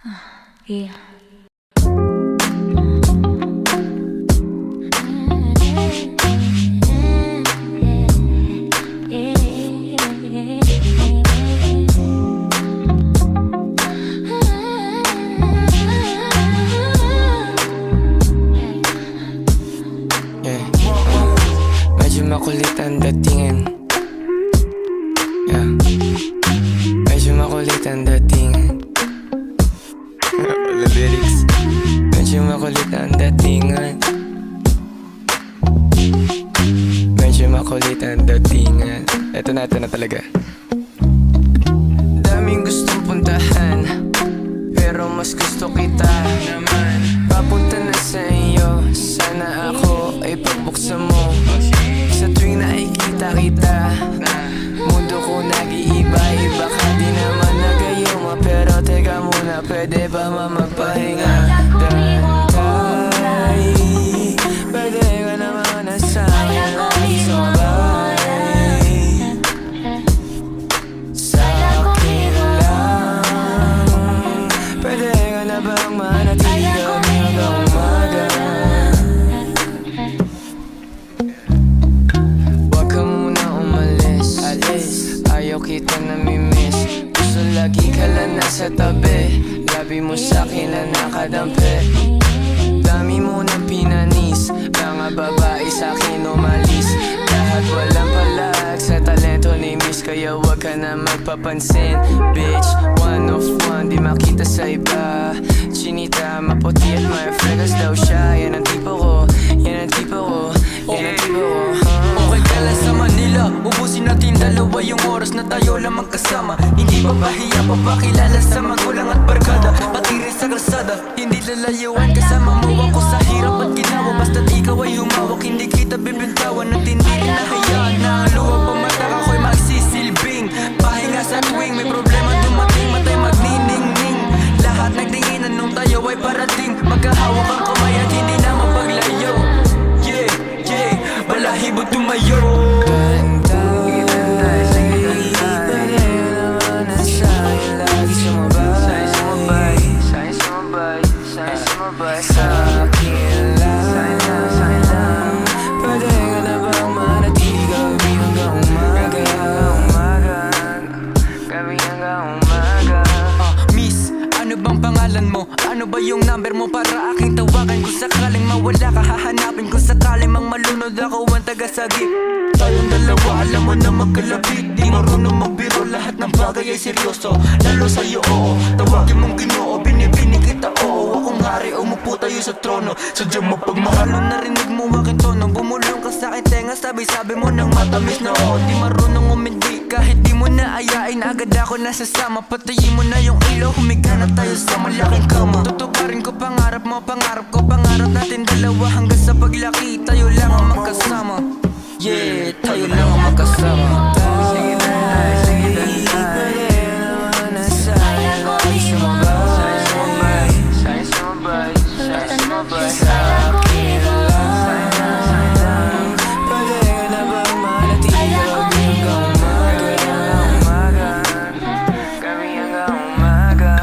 Yeah. Medyo makulit ang datingin. Medyo makulit ang datingin. Wala lyrics. Medyo makulit ang datingan. Medyo makulit ang datingan. Ito na talaga. Daming gustong puntahan, pero mas gusto kita naman. Papunta na sa iyo, sana ako ay pagbuksan mo. Sa tuwing nakikita kita, mundo ko nag-iiba. Baka di naman nagayuma, pero teka muna, pwede ba magpahinga? Dantay, pwede ka naman na sa'yo lagi sumabay. Sa'kin lang, pwede ka na bang manatili kami hanggang umaga? Huwag ka muna umalis, ayaw kita namimiss. Gusto lagi ka lang nasa tabi, labi mo sa'kin lang nakadampi. Dami mo nang pinanis, mga babae sa'kin umalis. Lahat walang palag sa talento ni Miss, kaya wag ka na magpapansin. Bitch, one of one, di makita sa iba. Chinita, maputi at may freckles daw siya. Yan ang tipo ko, yan ang tipo ko, yan ang tipo ko. Okay ka lang sa Manila, ubusin natin dalawa yung oras na tayo lang magkasama. Hindi pa pahiya, papakilala sa magulang at barkada, pati rin sa kalsada. Hindi lalayuan kasama mo ako sa hirap at ginawa. Basta't ikaw ay humawak, hindi kita bibintawan. At hindi rin nahayaan na ang luwag pamatak ako'y magsisilbing pahinga sa tuwing may problema dumating. Matay magniningning, lahat nagtinginan nung tayo ay parating. Magkahawak ang kamay at hindi na mapaglayo. Yeah, yeah, balahibo tumayo. Sa'kin lang, pwede ka na bang manatili kami hanggang umaga? Kami hanggang umaga. Miss, ano bang pangalan mo? Ano ba yung number mo para aking tawagan? Kung sakaling mawala ka, hahanapin. Kung sakaling mang malunod ako ang taga-sagip. Tayong dalawa, alam mo na magkalapit. Di marunong magbiro, lahat ng bagay ay seryoso. Lalo sa'yo, oo, tawagin mong Ginoo. Binibini kita, oo, akong hari. Umupo tayo sa trono, sadyang mapagmahal. Nung narinig mo aking tono, bumulong ka sa'kin tenga. Sabi mo ng matamis na oo. Di marunong umindi, kahit di mo na ayain. Agad ako nasasama, patayin mo na yung ilaw. Humiga na tayo sa malaking kama. Tutuparin ko pangarap mo, pangarap ko. Pangarap natin dalawa hanggang sa paglaki. Tayo lang ang magkasama. Yeah, tayo lang ang magkasama. Sige na, pwede ka naman na sa'yo lagi sumabay. Sa'yo sumabay. Sa'kin lang, pwede ka na bang manatili kami hanggang umaga? Kami hanggang umaga.